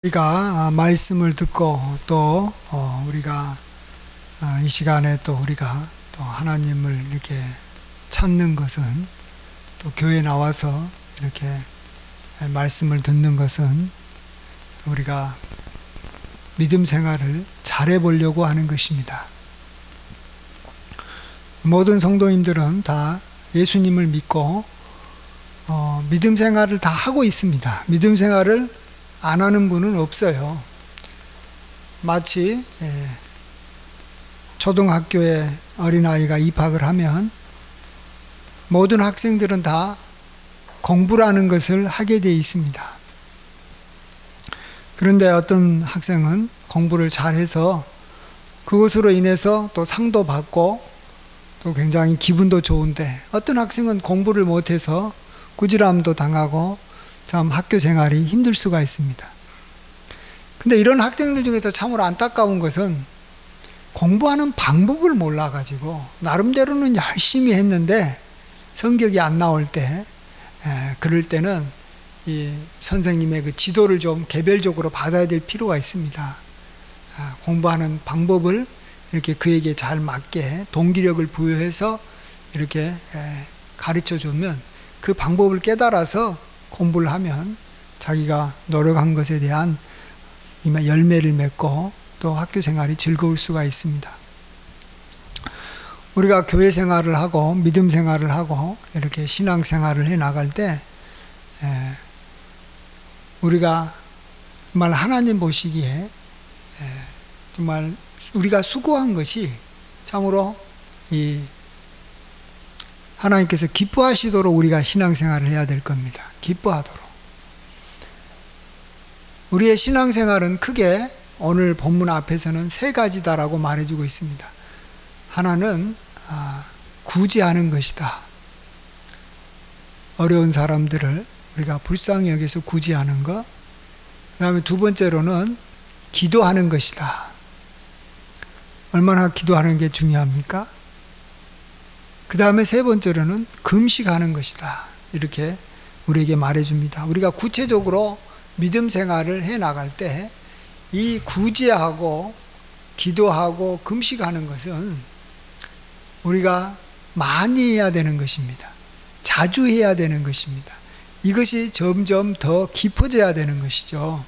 우리가 말씀을 듣고 또 우리가 이 시간에 또 우리가 또 하나님을 이렇게 찾는 것은, 또 교회 나와서 이렇게 말씀을 듣는 것은 우리가 믿음 생활을 잘해 보려고 하는 것입니다. 모든 성도님들은 다 예수님을 믿고 믿음 생활을 다 하고 있습니다. 믿음 생활을 안 하는 분은 없어요. 마치 초등학교에 어린아이가 입학을 하면 모든 학생들은 다 공부라는 것을 하게 되어 있습니다. 그런데 어떤 학생은 공부를 잘해서 그것으로 인해서 또 상도 받고 또 굉장히 기분도 좋은데, 어떤 학생은 공부를 못해서 꾸지람도 당하고 참 학교 생활이 힘들 수가 있습니다. 근데 이런 학생들 중에서 참으로 안타까운 것은 공부하는 방법을 몰라가지고 나름대로는 열심히 했는데 성적이 안 나올 때, 그럴 때는 이 선생님의 그 지도를 좀 개별적으로 받아야 될 필요가 있습니다. 공부하는 방법을 이렇게 그에게 잘 맞게 동기력을 부여해서 이렇게 가르쳐 주면 그 방법을 깨달아서 공부를 하면 자기가 노력한 것에 대한 열매를 맺고 또 학교 생활이 즐거울 수가 있습니다. 우리가 교회 생활을 하고 믿음 생활을 하고 이렇게 신앙 생활을 해 나갈 때 우리가 정말 하나님 보시기에 정말 우리가 수고한 것이 참으로 이 하나님께서 기뻐하시도록 우리가 신앙생활을 해야 될 겁니다. 기뻐하도록. 우리의 신앙생활은 크게 오늘 본문 앞에서는 세 가지다라고 말해주고 있습니다. 하나는 구제하는 것이다. 어려운 사람들을 우리가 불쌍히 여기서 구제하는 것. 그 다음에 두 번째로는 기도하는 것이다. 얼마나 기도하는 게 중요합니까? 그 다음에 세 번째로는 금식하는 것이다. 이렇게 우리에게 말해줍니다. 우리가 구체적으로 믿음 생활을 해 나갈 때 이 구제하고 기도하고 금식하는 것은 우리가 많이 해야 되는 것입니다. 자주 해야 되는 것입니다. 이것이 점점 더 깊어져야 되는 것이죠.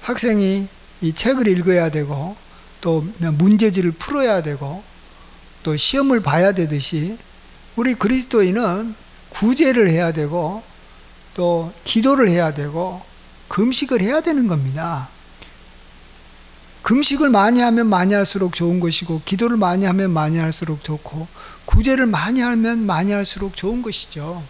학생이 이 책을 읽어야 되고 또 문제지를 풀어야 되고 또 시험을 봐야 되듯이 우리 그리스도인은 구제를 해야 되고 또 기도를 해야 되고 금식을 해야 되는 겁니다. 금식을 많이 하면 많이 할수록 좋은 것이고, 기도를 많이 하면 많이 할수록 좋고, 구제를 많이 하면 많이 할수록 좋은 것이죠.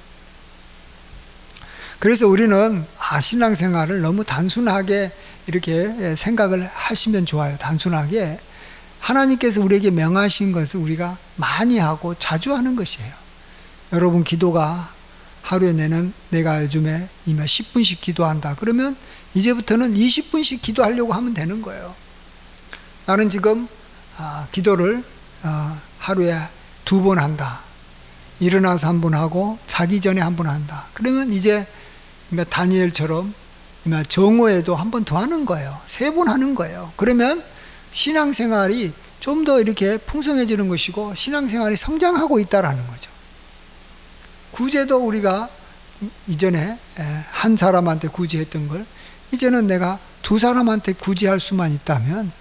그래서 우리는 신앙생활을 너무 단순하게 이렇게 생각을 하시면 좋아요. 단순하게 하나님께서 우리에게 명하신 것을 우리가 많이 하고 자주 하는 것이에요. 여러분, 기도가 하루에 내가 요즘에 10분씩 기도한다. 그러면 이제부터는 20분씩 기도하려고 하면 되는 거예요. 나는 지금 기도를 하루에 2번 한다. 일어나서 1번 하고 자기 전에 1번 한다. 그러면 이제 다니엘처럼 정오에도 1번 더 하는 거예요. 3번 하는 거예요. 그러면 신앙생활이 좀 더 이렇게 풍성해지는 것이고 신앙생활이 성장하고 있다라는 거죠. 구제도 우리가 이전에 한 사람한테 구제했던 걸 이제는 내가 2사람한테 구제할 수만 있다면,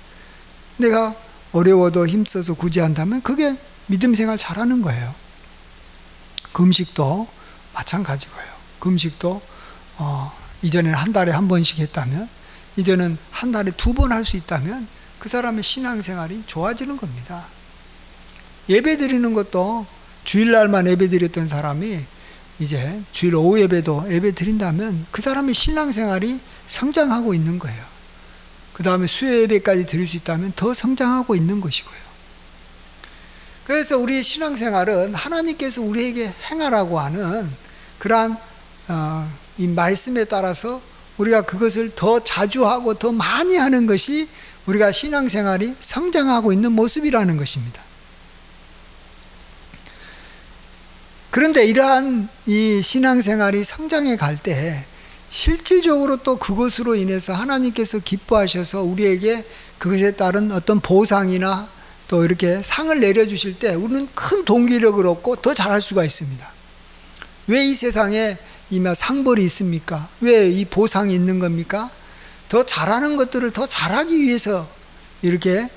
내가 어려워도 힘써서 구제한다면 그게 믿음생활 잘하는 거예요. 금식도 마찬가지고요. 금식도 이전에는 한 달에 1번씩 했다면 이제는 한 달에 2번 할 수 있다면 그 사람의 신앙생활이 좋아지는 겁니다. 예배 드리는 것도 주일날만 예배 드렸던 사람이 이제 주일 오후 예배도 예배 드린다면 그 사람의 신앙생활이 성장하고 있는 거예요. 그 다음에 수요 예배까지 드릴 수 있다면 더 성장하고 있는 것이고요. 그래서 우리의 신앙생활은 하나님께서 우리에게 행하라고 하는 그러한 이 말씀에 따라서 우리가 그것을 더 자주 하고 더 많이 하는 것이 우리가 신앙생활이 성장하고 있는 모습이라는 것입니다. 그런데 이러한 이 신앙생활이 성장해 갈 때 실질적으로 또 그것으로 인해서 하나님께서 기뻐하셔서 우리에게 그것에 따른 어떤 보상이나 또 이렇게 상을 내려주실 때 우리는 큰 동기력을 얻고 더 잘할 수가 있습니다. 왜 이 세상에 이 상벌이 있습니까? 왜 이 보상이 있는 겁니까? 더 잘하는 것들을 더 잘하기 위해서 이렇게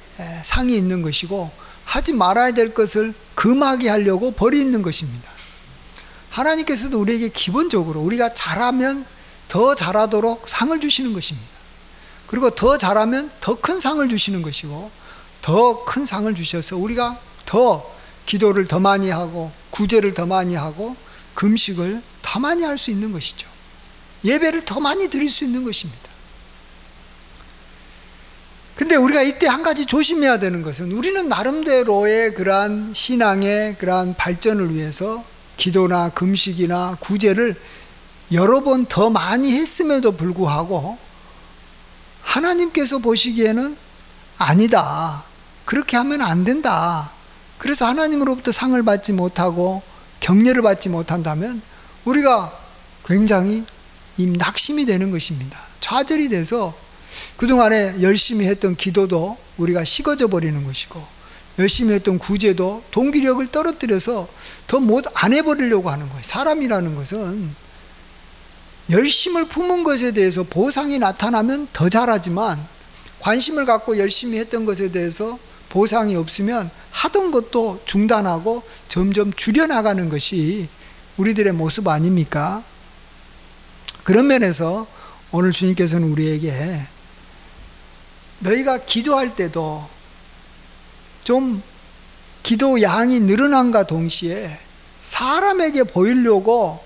상이 있는 것이고, 하지 말아야 될 것을 금하게 하려고 벌이 있는 것입니다. 하나님께서도 우리에게 기본적으로 우리가 잘하면 더 잘하도록 상을 주시는 것입니다. 그리고 더 잘하면 더 큰 상을 주시는 것이고, 더 큰 상을 주셔서 우리가 더 기도를 더 많이 하고 구제를 더 많이 하고 금식을 더 많이 할 수 있는 것이죠. 예배를 더 많이 드릴 수 있는 것입니다. 근데 우리가 이때 한 가지 조심해야 되는 것은, 우리는 나름대로의 그러한 신앙의 그러한 발전을 위해서 기도나 금식이나 구제를 여러 번 더 많이 했음에도 불구하고 하나님께서 보시기에는 아니다, 그렇게 하면 안 된다, 그래서 하나님으로부터 상을 받지 못하고 격려를 받지 못한다면 우리가 굉장히 낙심이 되는 것입니다. 좌절이 돼서 그동안에 열심히 했던 기도도 우리가 식어져 버리는 것이고, 열심히 했던 구제도 동기력을 떨어뜨려서 더 못 안 해버리려고 하는 거예요. 사람이라는 것은 열심을 품은 것에 대해서 보상이 나타나면 더 잘하지만, 관심을 갖고 열심히 했던 것에 대해서 보상이 없으면 하던 것도 중단하고 점점 줄여나가는 것이 우리들의 모습 아닙니까? 그런 면에서 오늘 주님께서는 우리에게 너희가 기도할 때도 좀 기도 양이 늘어남과 동시에 사람에게 보이려고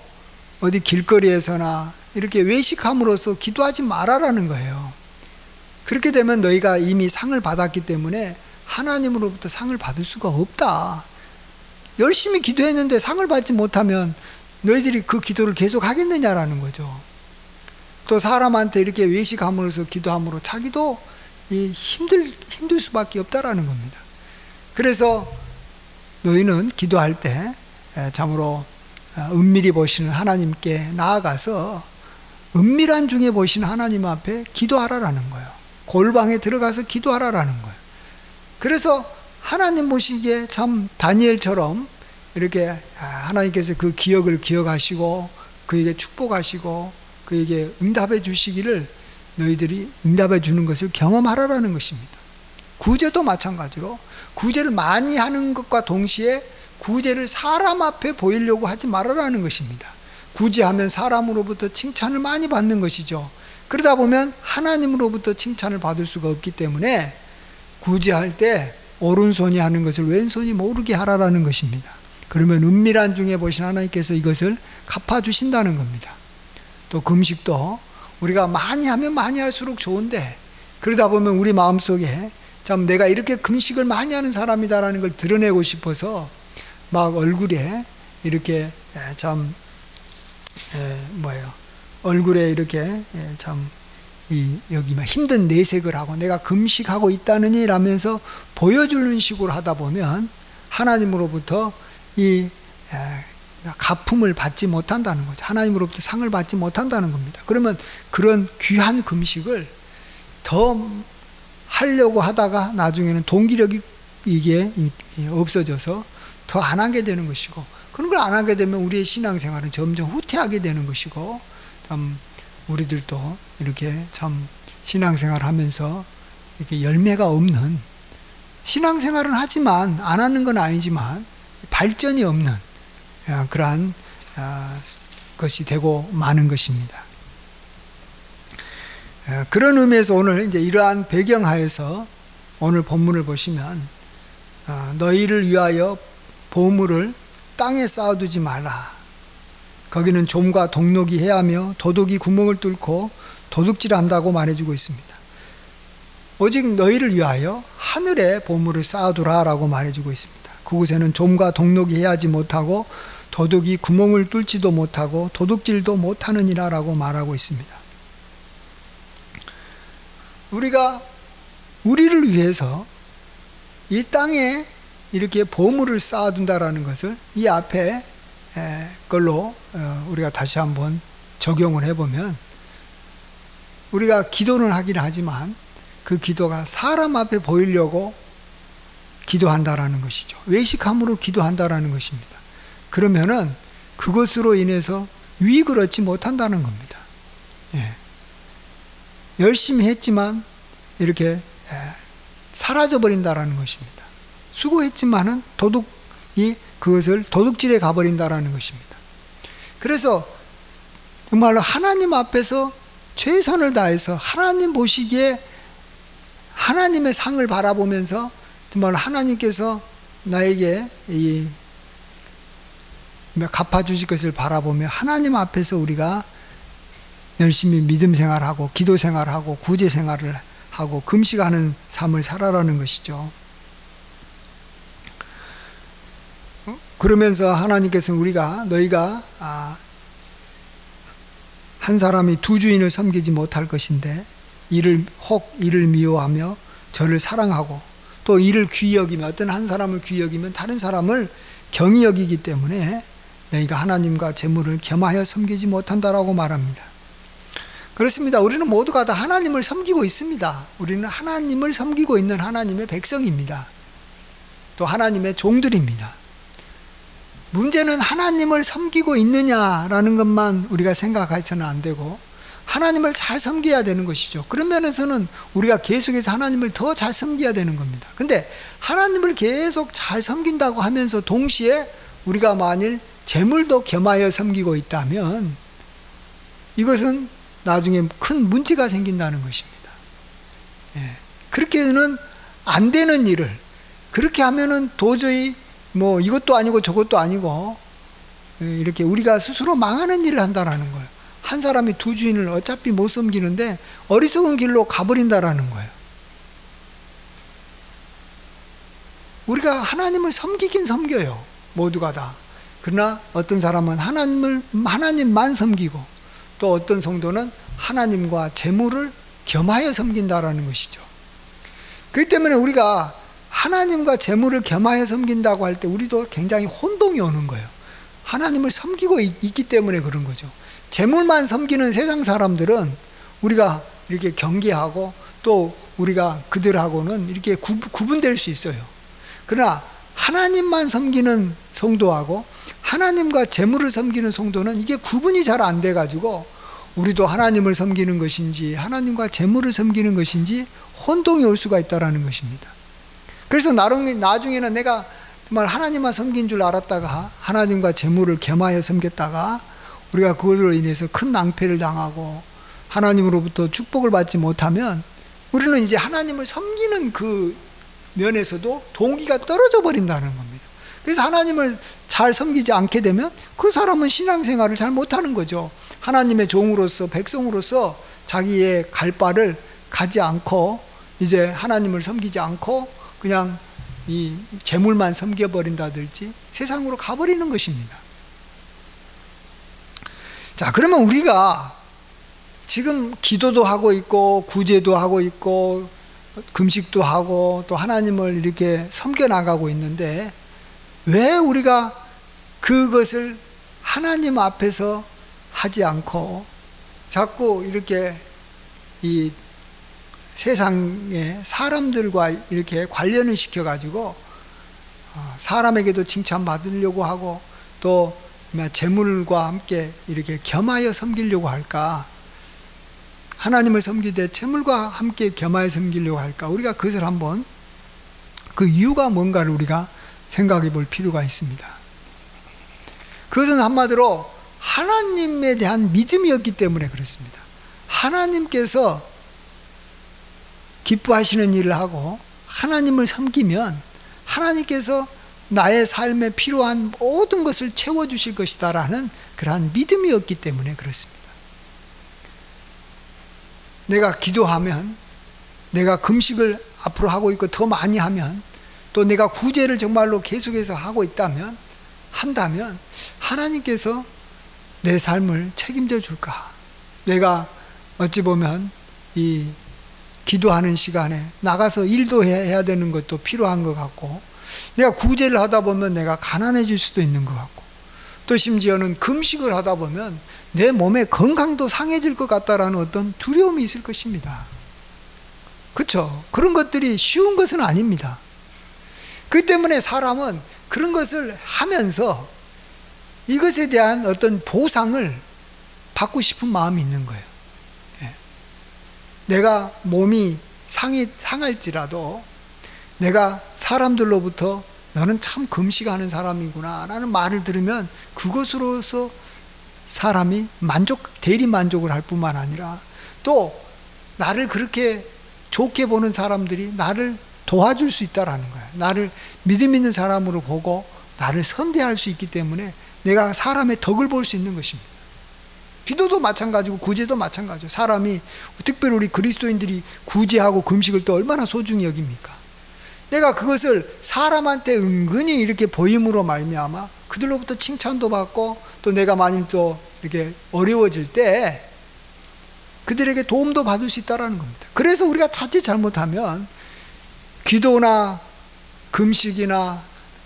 어디 길거리에서나 이렇게 외식함으로써 기도하지 말아라는 거예요. 그렇게 되면 너희가 이미 상을 받았기 때문에 하나님으로부터 상을 받을 수가 없다. 열심히 기도했는데 상을 받지 못하면 너희들이 그 기도를 계속 하겠느냐라는 거죠. 또 사람한테 이렇게 외식함으로써 기도함으로 자기도 힘들 수밖에 없다라는 겁니다. 그래서 너희는 기도할 때 참으로 은밀히 보시는 하나님께 나아가서 은밀한 중에 보시는 하나님 앞에 기도하라라는 거예요. 골방에 들어가서 기도하라라는 거예요. 그래서 하나님 보시기에 참 다니엘처럼 이렇게 하나님께서 그 기억을 기억하시고 그에게 축복하시고 그에게 응답해 주시기를 너희들이 응답해 주는 것을 경험하라라는 것입니다. 구제도 마찬가지로 구제를 많이 하는 것과 동시에 구제를 사람 앞에 보이려고 하지 말아라는 것입니다. 구제하면 사람으로부터 칭찬을 많이 받는 것이죠. 그러다 보면 하나님으로부터 칭찬을 받을 수가 없기 때문에 구제할 때 오른손이 하는 것을 왼손이 모르게 하라라는 것입니다. 그러면 은밀한 중에 보신 하나님께서 이것을 갚아주신다는 겁니다. 또 금식도 우리가 많이 하면 많이 할수록 좋은데, 그러다 보면 우리 마음속에 참 내가 이렇게 금식을 많이 하는 사람이다라는 걸 드러내고 싶어서 막 얼굴에 이렇게 참 얼굴에 이렇게 참 여기 막 힘든 내색을 하고 내가 금식하고 있다느니 라면서 보여주는 식으로 하다 보면 하나님으로부터 이 가품을 받지 못한다는 거죠. 하나님으로부터 상을 받지 못한다는 겁니다. 그러면 그런 귀한 금식을 더 하려고 하다가 나중에는 동기력이 이게 없어져서 더 안 하게 되는 것이고, 그런 걸 안 하게 되면 우리의 신앙생활은 점점 후퇴하게 되는 것이고, 참 우리들도 이렇게 참 신앙생활 하면서 이렇게 열매가 없는, 신앙생활은 하지만 안 하는 건 아니지만 발전이 없는 그러한 것이 되고 마는 것입니다. 그런 의미에서 오늘 이제 이러한 배경하에서 오늘 본문을 보시면 너희를 위하여 보물을 땅에 쌓아두지 마라. 거기는 좀과 동록이 해하며 도둑이 구멍을 뚫고 도둑질한다고 말해주고 있습니다. 오직 너희를 위하여 하늘에 보물을 쌓아두라라고 말해주고 있습니다. 그곳에는 좀과 동록이 해하지 못하고 도둑이 구멍을 뚫지도 못하고 도둑질도 못하느니라 라고 말하고 있습니다. 우리가 우리를 위해서 이 땅에 이렇게 보물을 쌓아둔다라는 것을 이 앞에 걸로 우리가 다시 한번 적용을 해보면, 우리가 기도는 하긴 하지만 그 기도가 사람 앞에 보이려고 기도한다라는 것이죠. 외식함으로 기도한다라는 것입니다. 그러면은 그것으로 인해서 유익을 얻지 못한다는 겁니다. 예. 열심히 했지만 이렇게 사라져버린다라는 것입니다. 수고했지만은 그것을 도둑질해 가버린다라는 것입니다. 그래서 정말로 하나님 앞에서 최선을 다해서 하나님 보시기에 하나님의 상을 바라보면서 정말 하나님께서 나에게 갚아주실 것을 바라보며 하나님 앞에서 우리가 열심히 믿음 생활하고 기도 생활하고 구제 생활을 하고 금식하는 삶을 살아라는 것이죠. 그러면서 하나님께서 너희가 한 사람이 두 주인을 섬기지 못할 것인데 이를 미워하며 저를 사랑하고 또 이를 귀히 여기며 어떤 한 사람을 귀히 여기면 다른 사람을 경히 여기기 때문에 너희가 하나님과 재물을 겸하여 섬기지 못한다라고 말합니다. 그렇습니다. 우리는 모두가 다 하나님을 섬기고 있습니다. 우리는 하나님을 섬기고 있는 하나님의 백성입니다. 또 하나님의 종들입니다. 문제는 하나님을 섬기고 있느냐라는 것만 우리가 생각해서는 안 되고 하나님을 잘 섬겨야 되는 것이죠. 그런 면에서는 우리가 계속해서 하나님을 더 잘 섬겨야 되는 겁니다. 근데 하나님을 계속 잘 섬긴다고 하면서 동시에 우리가 만일 재물도 겸하여 섬기고 있다면 이것은 나중에 큰 문제가 생긴다는 것입니다. 예. 그렇게는 안 되는 일을 그렇게 하면은 도저히 이것도 아니고 저것도 아니고 이렇게 우리가 스스로 망하는 일을 한다라는 거예요. 한 사람이 두 주인을 어차피 못 섬기는데 어리석은 길로 가버린다라는 거예요. 우리가 하나님을 섬기긴 섬겨요. 모두가 다. 그러나 어떤 사람은 하나님만 섬기고 또 어떤 성도는 하나님과 재물을 겸하여 섬긴다라는 것이죠. 그렇기 때문에 우리가 하나님과 재물을 겸하여 섬긴다고 할 때 우리도 굉장히 혼동이 오는 거예요. 하나님을 섬기고 있기 때문에 그런 거죠. 재물만 섬기는 세상 사람들은 우리가 이렇게 경계하고 또 우리가 그들하고는 이렇게 구분될 수 있어요. 그러나 하나님만 섬기는 성도하고 하나님과 재물을 섬기는 성도는 이게 구분이 잘 안 돼가지고 우리도 하나님을 섬기는 것인지 하나님과 재물을 섬기는 것인지 혼동이 올 수가 있다는 것입니다. 그래서 나중에는 내가 정말 하나님만 섬긴 줄 알았다가 하나님과 재물을 겸하여 섬겼다가 우리가 그걸로 인해서 큰 낭패를 당하고 하나님으로부터 축복을 받지 못하면 우리는 이제 하나님을 섬기는 그 면에서도 동기가 떨어져 버린다는 겁니다. 그래서 하나님을 잘 섬기지 않게 되면 그 사람은 신앙생활을 잘 못하는 거죠. 하나님의 종으로서 백성으로서 자기의 갈 바를 가지 않고 이제 하나님을 섬기지 않고 그냥 이 재물만 섬겨버린다든지 세상으로 가버리는 것입니다. 자, 그러면 우리가 지금 기도도 하고 있고 구제도 하고 있고 금식도 하고 또 하나님을 이렇게 섬겨나가고 있는데 왜 우리가 그것을 하나님 앞에서 하지 않고 자꾸 이렇게 이 세상의 사람들과 이렇게 관련을 시켜가지고 사람에게도 칭찬받으려고 하고 또 재물과 함께 이렇게 겸하여 섬기려고 할까? 하나님을 섬기되 재물과 함께 겸하여 섬기려고 할까? 우리가 그것을 한번 그 이유가 뭔가를 우리가 생각해 볼 필요가 있습니다. 그것은 한마디로 하나님에 대한 믿음이었기 때문에 그렇습니다. 하나님께서 기뻐하시는 일을 하고 하나님을 섬기면 하나님께서 나의 삶에 필요한 모든 것을 채워주실 것이다 라는 그러한 믿음이었기 때문에 그렇습니다. 내가 기도하면 내가 금식을 앞으로 하고 있고 더 많이 하면 또 내가 구제를 정말로 계속해서 하고 한다면 하나님께서 내 삶을 책임져 줄까? 내가 어찌 보면 이 기도하는 시간에 나가서 일도 해야 되는 것도 필요한 것 같고 내가 구제를 하다 보면 내가 가난해질 수도 있는 것 같고 또 심지어는 금식을 하다 보면 내 몸의 건강도 상해질 것 같다라는 어떤 두려움이 있을 것입니다. 그렇죠? 그런 것들이 쉬운 것은 아닙니다. 그렇기 때문에 사람은 그런 것을 하면서 이것에 대한 어떤 보상을 받고 싶은 마음이 있는 거예요. 예. 내가 몸이 상할지라도 내가 사람들로부터 너는 참 금식하는 사람이구나 라는 말을 들으면 그것으로서 사람이 대리 만족을 할 뿐만 아니라 또 나를 그렇게 좋게 보는 사람들이 나를 도와줄 수 있다라는 거예요. 나를 믿음 있는 사람으로 보고 나를 선대할 수 있기 때문에 내가 사람의 덕을 볼 수 있는 것입니다. 기도도 마찬가지고 구제도 마찬가지죠. 사람이 특별히 우리 그리스도인들이 구제하고 금식을 또 얼마나 소중히 여깁니까? 내가 그것을 사람한테 은근히 이렇게 보임으로 말미암아 그들로부터 칭찬도 받고 또 내가 만일 또 이렇게 어려워질 때 그들에게 도움도 받을 수 있다는 겁니다. 그래서 우리가 자칫 잘못하면 기도나 금식이나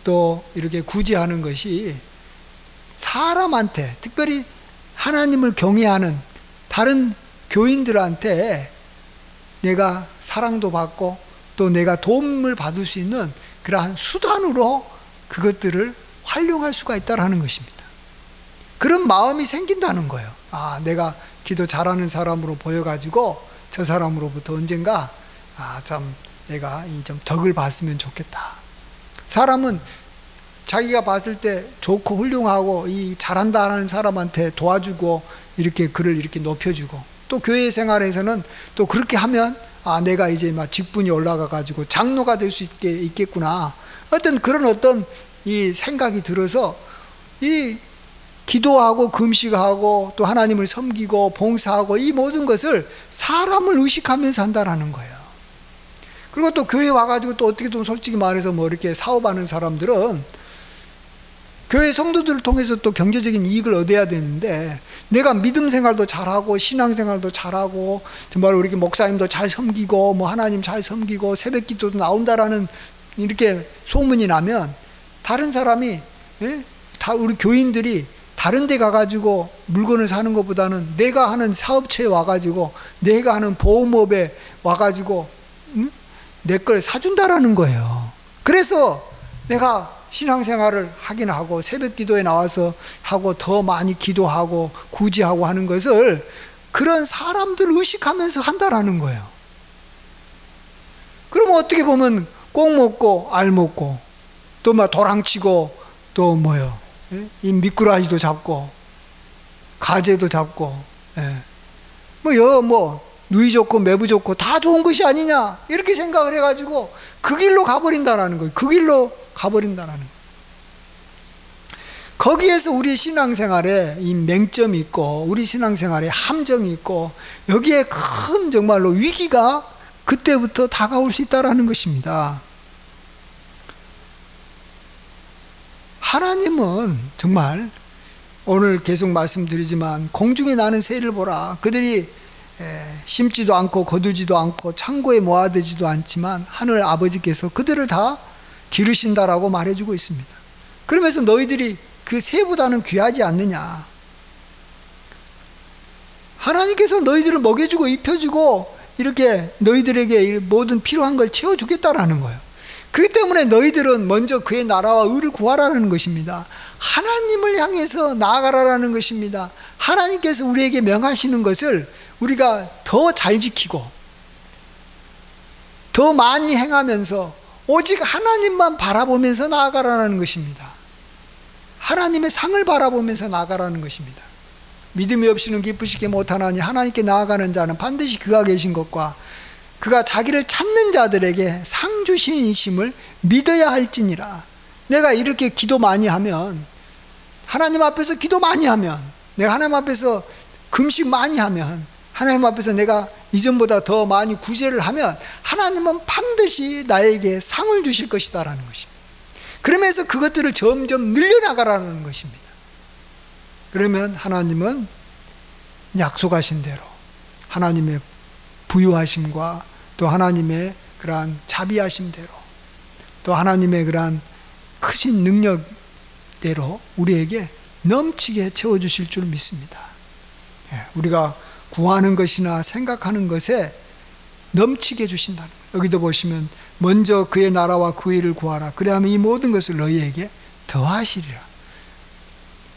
또 이렇게 구제하는 것이 사람한테, 특별히 하나님을 경외하는 다른 교인들한테 내가 사랑도 받고 또 내가 도움을 받을 수 있는 그러한 수단으로 그것들을 활용할 수가 있다는 것입니다. 그런 마음이 생긴다는 거예요. 내가 기도 잘하는 사람으로 보여가지고 저 사람으로부터 언젠가 참 내가 이 좀 덕을 봤으면 좋겠다. 사람은 자기가 봤을 때 좋고 훌륭하고 이 잘한다는 사람한테 도와주고 이렇게 그를 이렇게 높여주고 또 교회 생활에서는 또 그렇게 하면 내가 이제 막 직분이 올라가 가지고 장로가 될 수 있겠구나. 어떤 이 생각이 들어서 이 기도하고 금식하고 또 하나님을 섬기고 봉사하고 이 모든 것을 사람을 의식하면서 한다라는 거예요. 그리고 또 교회 와가지고 또 어떻게 또 솔직히 말해서 뭐 이렇게 사업하는 사람들은 교회 성도들을 통해서 또 경제적인 이익을 얻어야 되는데 내가 믿음 생활도 잘하고 신앙 생활도 잘하고 정말 우리 목사님도 잘 섬기고 뭐 하나님 잘 섬기고 새벽 기도도 나온다라는 이렇게 소문이 나면 다른 사람이 다 우리 교인들이 다른 데 가가지고 물건을 사는 것보다는 내가 하는 사업체에 와가지고 내가 하는 보험업에 와가지고 내 걸 사준다라는 거예요. 그래서 내가 신앙생활을 하긴 하고 새벽 기도에 나와서 하고 더 많이 기도하고 구제하고 하는 것을 그런 사람들을 의식하면서 한다라는 거예요. 그러면 어떻게 보면 꼭 먹고 알 먹고 또 막 도랑치고 또 뭐요? 이 미꾸라지도 잡고 가재도 잡고 누이 좋고 매부 좋고 다 좋은 것이 아니냐 이렇게 생각을 해가지고 그 길로 가버린다라는 거예요. 그 길로 가버린다라는 거예요. 거기에서 우리 신앙생활에 이 맹점이 있고 우리 신앙생활에 함정이 있고 여기에 큰 정말로 위기가 그때부터 다가올 수 있다라는 것입니다. 하나님은 정말 오늘 계속 말씀드리지만 공중에 나는 새를 보라. 그들이 심지도 않고 거두지도 않고 창고에 모아두지도 않지만 하늘 아버지께서 그들을 다 기르신다라고 말해주고 있습니다. 그러면서 너희들이 그 새보다는 귀하지 않느냐. 하나님께서 너희들을 먹여주고 입혀주고 이렇게 너희들에게 모든 필요한 걸 채워주겠다라는 거예요. 그렇기 때문에 너희들은 먼저 그의 나라와 의를 구하라는 것입니다. 하나님을 향해서 나아가라는 것입니다. 하나님께서 우리에게 명하시는 것을 우리가 더 잘 지키고 더 많이 행하면서 오직 하나님만 바라보면서 나아가라는 것입니다. 하나님의 상을 바라보면서 나아가라는 것입니다. 믿음이 없이는 기쁘시게 못하나니 하나님께 나아가는 자는 반드시 그가 계신 것과 그가 자기를 찾는 자들에게 상 주시심을 믿어야 할지니라. 내가 이렇게 기도 많이 하면, 하나님 앞에서 기도 많이 하면, 내가 하나님 앞에서 금식 많이 하면, 하나님 앞에서 내가 이전보다 더 많이 구제를 하면 하나님은 반드시 나에게 상을 주실 것이다라는 것입니다. 그러면서 그것들을 점점 늘려나가라는 것입니다. 그러면 하나님은 약속하신 대로 하나님의 부유하심과 또 하나님의 그러한 자비하심대로 또 하나님의 그러한 크신 능력대로 우리에게 넘치게 채워주실 줄 믿습니다. 우리가 구하는 것이나 생각하는 것에 넘치게 주신다는 거예요. 여기도 보시면 먼저 그의 나라와 그 일을 구하라. 그래야면 이 모든 것을 너희에게 더하시리라.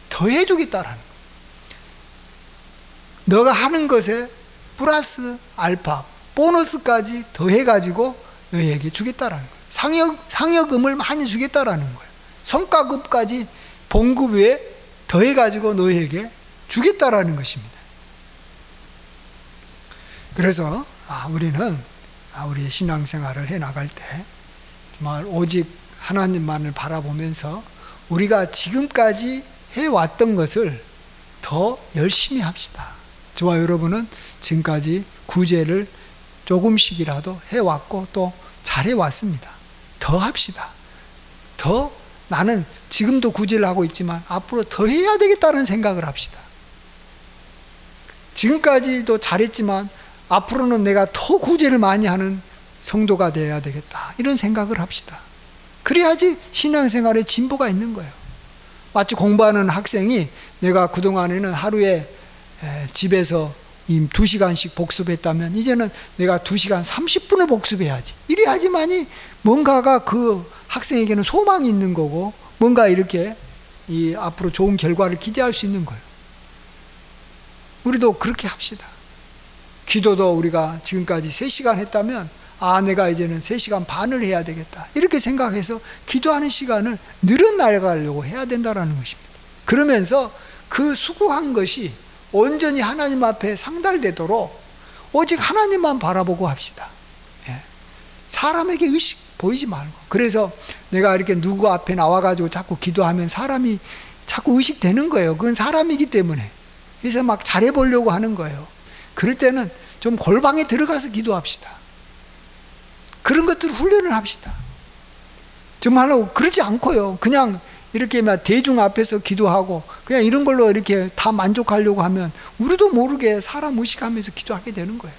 더해주겠다라는 거예요. 너가 하는 것에 플러스 알파, 보너스까지 더해가지고 너희에게 주겠다라는 거예요. 상여금을 많이 주겠다라는 거예요. 성과급까지 봉급 외에 더해가지고 너희에게 주겠다라는 것입니다. 그래서 우리는 우리의 신앙생활을 해나갈 때 정말 오직 하나님만을 바라보면서 우리가 지금까지 해왔던 것을 더 열심히 합시다. 저와 여러분은 지금까지 구제를 조금씩이라도 해왔고 또 잘해왔습니다. 더 합시다. 더 나는 지금도 구제를 하고 있지만 앞으로 더 해야 되겠다는 생각을 합시다. 지금까지도 잘했지만 앞으로는 내가 더 구제를 많이 하는 성도가 되어야 되겠다. 이런 생각을 합시다. 그래야지 신앙생활에 진보가 있는 거예요. 마치 공부하는 학생이 내가 그동안에는 하루에 집에서 2시간씩 복습했다면 이제는 내가 2시간 30분을 복습해야지. 이래야지만이 뭔가가 그 학생에게는 소망이 있는 거고 뭔가 이렇게 앞으로 좋은 결과를 기대할 수 있는 거예요. 우리도 그렇게 합시다. 기도도 우리가 지금까지 3시간 했다면 내가 이제는 3시간 반을 해야 되겠다. 이렇게 생각해서 기도하는 시간을 늘어나가려고 해야 된다는 것입니다. 그러면서 그 수고한 것이 온전히 하나님 앞에 상달되도록 오직 하나님만 바라보고 합시다. 사람에게 의식 보이지 말고. 그래서 내가 이렇게 누구 앞에 나와가지고 자꾸 기도하면 사람이 자꾸 의식되는 거예요. 그건 사람이기 때문에. 그래서 막 잘해보려고 하는 거예요. 그럴 때는 좀 골방에 들어가서 기도합시다. 그런 것들을 훈련을 합시다. 정말로 그러지 않고요. 그냥 이렇게 막 대중 앞에서 기도하고 그냥 이런 걸로 이렇게 다 만족하려고 하면 우리도 모르게 사람 의식하면서 기도하게 되는 거예요.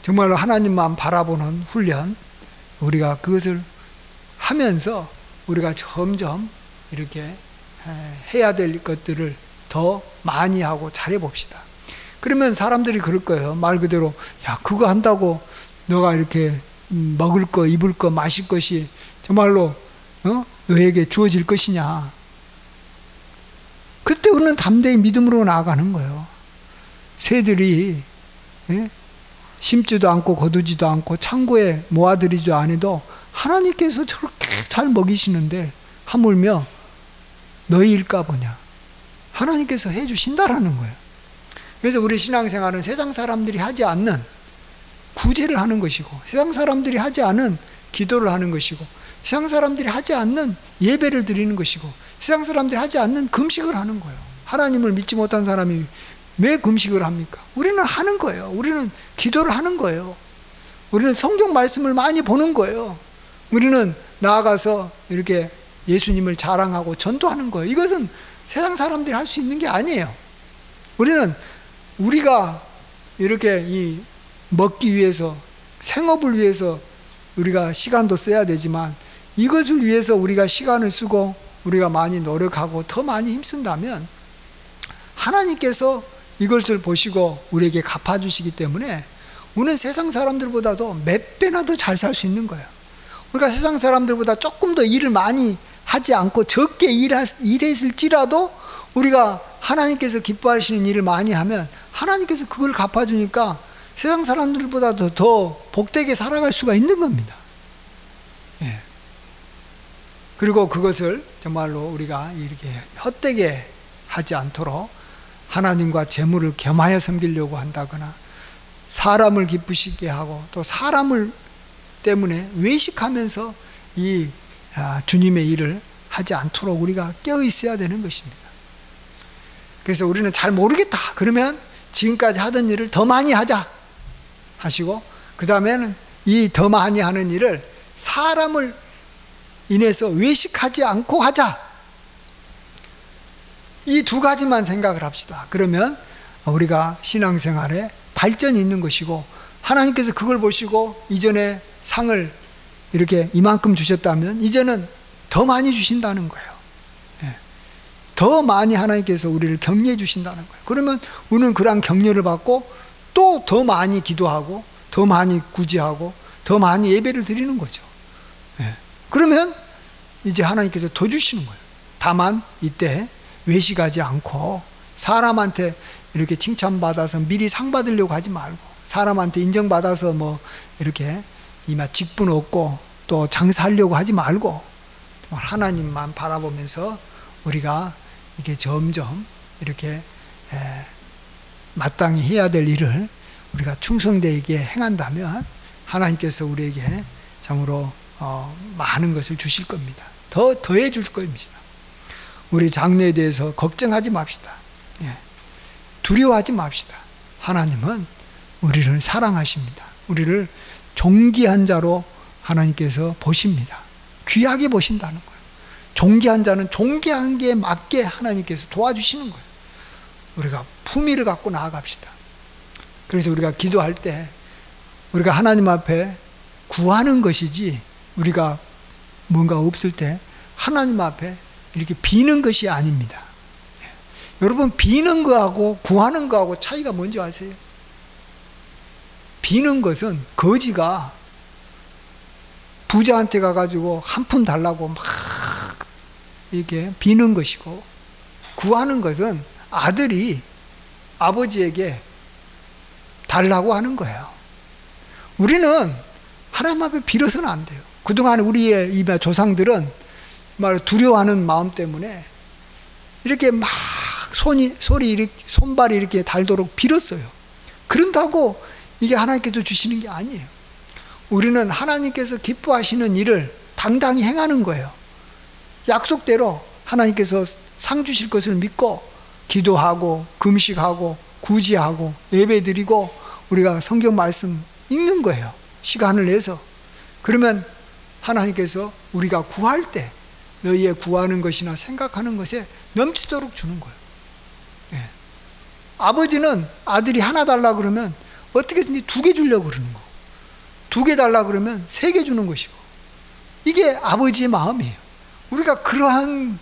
정말로 하나님만 바라보는 훈련, 우리가 그것을 하면서 우리가 점점 이렇게 해야 될 것들을 더 많이 하고 잘해 봅시다. 그러면 사람들이 그럴 거예요. 말 그대로 야 그거 한다고 너가 이렇게 먹을 거 입을 거 마실 것이 정말로 너에게 주어질 것이냐. 그때 우리는 담대히 믿음으로 나아가는 거예요. 새들이 심지도 않고 거두지도 않고 창고에 모아들이지도 않아도 하나님께서 저렇게 잘 먹이시는데 하물며 너희일까 보냐. 하나님께서 해주신다라는 거예요. 그래서 우리 신앙생활은 세상 사람들이 하지 않는 구제를 하는 것이고 세상 사람들이 하지 않은 기도를 하는 것이고 세상 사람들이 하지 않는 예배를 드리는 것이고 세상 사람들이 하지 않는 금식을 하는 거예요. 하나님을 믿지 못한 사람이 왜 금식을 합니까? 우리는 하는 거예요. 우리는 기도를 하는 거예요. 우리는 성경 말씀을 많이 보는 거예요. 우리는 나아가서 이렇게 예수님을 자랑하고 전도하는 거예요. 이것은 세상 사람들이 할 수 있는 게 아니에요. 우리가 이렇게 먹기 위해서 생업을 위해서 우리가 시간도 써야 되지만 이것을 위해서 우리가 시간을 쓰고 우리가 많이 노력하고 더 많이 힘쓴다면 하나님께서 이것을 보시고 우리에게 갚아주시기 때문에 우리는 세상 사람들보다도 몇 배나 더 잘 살 수 있는 거예요. 우리가 세상 사람들보다 조금 더 일을 많이 하지 않고 적게 일했을지라도 우리가 하나님께서 기뻐하시는 일을 많이 하면 하나님께서 그걸 갚아주니까 세상 사람들보다도 더 복되게 살아갈 수가 있는 겁니다. 그리고 그것을 정말로 우리가 이렇게 헛되게 하지 않도록 하나님과 재물을 겸하여 섬기려고 한다거나 사람을 기쁘시게 하고 또 사람을 때문에 외식하면서 이 주님의 일을 하지 않도록 우리가 깨어 있어야 되는 것입니다. 그래서 우리는 잘 모르겠다 그러면 지금까지 하던 일을 더 많이 하자 하시고 그 다음에는 이 더 많이 하는 일을 사람을 인해서 외식하지 않고 하자. 이 두 가지만 생각을 합시다. 그러면 우리가 신앙생활에 발전이 있는 것이고 하나님께서 그걸 보시고 이전에 상을 이렇게 이만큼 주셨다면 이제는 더 많이 주신다는 거예요. 더 많이 하나님께서 우리를 격려해 주신다는 거예요. 그러면 우리는 그러한 격려를 받고 또 더 많이 기도하고 더 많이 구제하고 더 많이 예배를 드리는 거죠. 예. 그러면 이제 하나님께서 더 주시는 거예요. 다만 이때 외식하지 않고 사람한테 이렇게 칭찬받아서 미리 상 받으려고 하지 말고, 사람한테 인정받아서 뭐 이렇게 이마 직분 얻고 또 장사하려고 하지 말고 하나님만 바라보면서 우리가 이게 점점 이렇게 마땅히 해야 될 일을 우리가 충성되게 행한다면 하나님께서 우리에게 참으로 많은 것을 주실 겁니다. 더해 줄 겁니다. 우리 장래에 대해서 걱정하지 맙시다. 두려워하지 맙시다. 하나님은 우리를 사랑하십니다. 우리를 존귀한 자로 하나님께서 보십니다. 귀하게 보신다는 거예요. 존귀한 자는 존귀한 게 맞게 하나님께서 도와주시는 거예요. 우리가 품위를 갖고 나아갑시다. 그래서 우리가 기도할 때 우리가 하나님 앞에 구하는 것이지, 우리가 뭔가 없을 때 하나님 앞에 이렇게 비는 것이 아닙니다. 여러분, 비는 거하고 구하는 거하고 차이가 뭔지 아세요? 비는 것은 거지가 부자한테 가가지고 한 푼 달라고 막 이렇게 비는 것이고, 구하는 것은 아들이 아버지에게 달라고 하는 거예요. 우리는 하나님 앞에 빌어서는 안 돼요. 그동안 우리의 이 조상들은 말 두려워하는 마음 때문에 이렇게 막 손발이 이렇게 닳도록 빌었어요. 그런다고 이게 하나님께서 주시는 게 아니에요. 우리는 하나님께서 기뻐하시는 일을 당당히 행하는 거예요. 약속대로 하나님께서 상 주실 것을 믿고 기도하고 금식하고 구제하고 예배드리고 우리가 성경 말씀 읽는 거예요. 시간을 내서. 그러면 하나님께서 우리가 구할 때 너희의 구하는 것이나 생각하는 것에 넘치도록 주는 거예요. 아버지는 아들이 하나 달라 그러면 어떻게든지 2개 주려고 그러는 거고, 2개 달라 그러면 3개 주는 것이고, 이게 아버지의 마음이에요. 우리가 그러한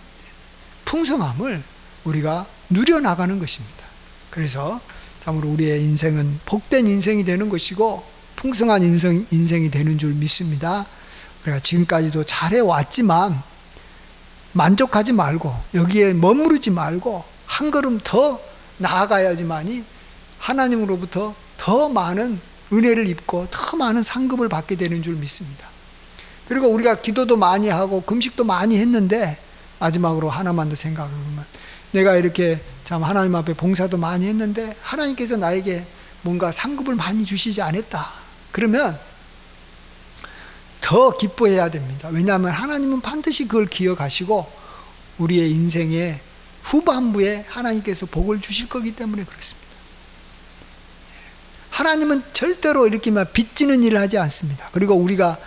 풍성함을 우리가 누려나가는 것입니다. 그래서 참으로 우리의 인생은 복된 인생이 되는 것이고 풍성한 인생이 되는 줄 믿습니다. 우리가 지금까지도 잘해왔지만 만족하지 말고 여기에 머무르지 말고 한 걸음 더 나아가야지만이 하나님으로부터 더 많은 은혜를 입고 더 많은 상급을 받게 되는 줄 믿습니다. 그리고 우리가 기도도 많이 하고 금식도 많이 했는데 마지막으로 하나만 더 생각해보면, 내가 이렇게 참 하나님 앞에 봉사도 많이 했는데 하나님께서 나에게 뭔가 상급을 많이 주시지 않았다. 그러면 더 기뻐해야 됩니다. 왜냐하면 하나님은 반드시 그걸 기억하시고 우리의 인생의 후반부에 하나님께서 복을 주실 거기 때문에 그렇습니다. 하나님은 절대로 이렇게 막 빚지는 일을 하지 않습니다. 그리고 우리가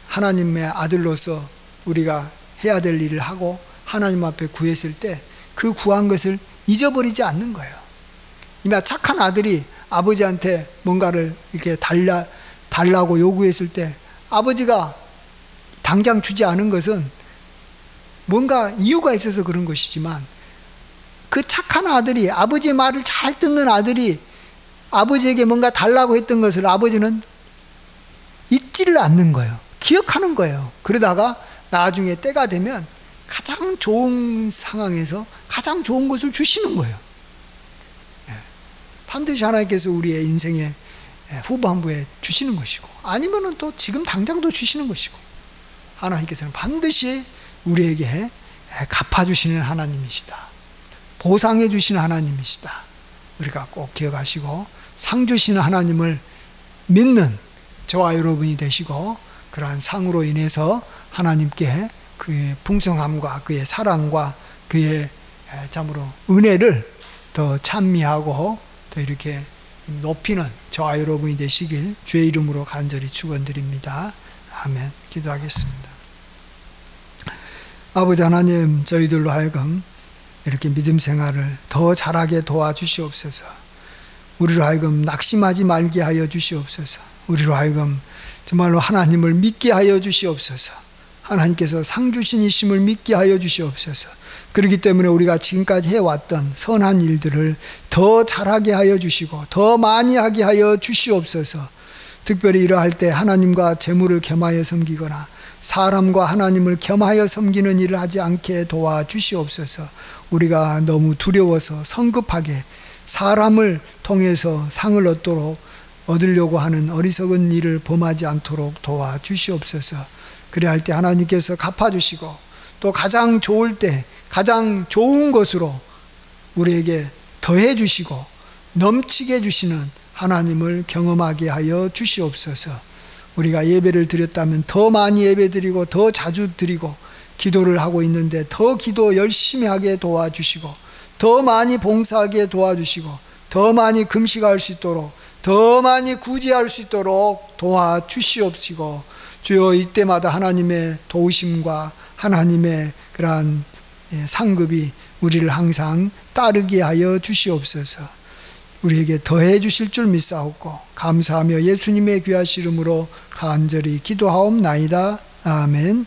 하나님의 아들로서 우리가 해야 될 일을 하고 하나님 앞에 구했을 때 그 구한 것을 잊어버리지 않는 거예요. 이미 착한 아들이 아버지한테 뭔가를 이렇게 달라고 요구했을 때 아버지가 당장 주지 않은 것은 뭔가 이유가 있어서 그런 것이지만, 그 착한 아들이, 아버지의 말을 잘 듣는 아들이 아버지에게 뭔가 달라고 했던 것을 아버지는 잊지를 않는 거예요. 기억하는 거예요. 그러다가 나중에 때가 되면 가장 좋은 상황에서 가장 좋은 것을 주시는 거예요. 반드시 하나님께서 우리의 인생의 후반부에 주시는 것이고, 아니면은 또 지금 당장도 주시는 것이고, 하나님께서는 반드시 우리에게 갚아주시는 하나님이시다. 보상해 주시는 하나님이시다. 우리가 꼭 기억하시고 상 주시는 하나님을 믿는 저와 여러분이 되시고, 그러한 상으로 인해서 하나님께 그의 풍성함과 그의 사랑과 그의 참으로 은혜를 더 찬미하고 더 이렇게 높이는 저와 여러분이 되시길 주의 이름으로 간절히 축원드립니다. 아멘. 기도하겠습니다. 아버지 하나님, 저희들로 하여금 이렇게 믿음 생활을 더 잘하게 도와주시옵소서. 우리로 하여금 낙심하지 말게 하여 주시옵소서. 우리로 하여금 정말로 하나님을 믿게 하여 주시옵소서. 하나님께서 상 주신이심을 믿게 하여 주시옵소서. 그렇기 때문에 우리가 지금까지 해왔던 선한 일들을 더 잘하게 하여 주시고 더 많이 하게 하여 주시옵소서. 특별히 이러할 때 하나님과 재물을 겸하여 섬기거나 사람과 하나님을 겸하여 섬기는 일을 하지 않게 도와주시옵소서. 우리가 너무 두려워서 성급하게 사람을 통해서 상을 얻으려고 하는 어리석은 일을 범하지 않도록 도와주시옵소서. 그래야 할 때 하나님께서 갚아주시고 또 가장 좋을 때 가장 좋은 것으로 우리에게 더해 주시고 넘치게 해주시는 하나님을 경험하게 하여 주시옵소서. 우리가 예배를 드렸다면 더 많이 예배 드리고 더 자주 드리고 기도를 하고 있는데 더 기도 열심히 하게 도와주시고 더 많이 봉사하게 도와주시고 더 많이 금식할 수 있도록 더 많이 구제할 수 있도록 도와주시옵시고 주여 이때마다 하나님의 도우심과 하나님의 그러한 상급이 우리를 항상 따르게 하여 주시옵소서. 우리에게 더해 주실 줄 믿사옵고 감사하며 예수님의 귀하신 이름으로 간절히 기도하옵나이다. 아멘.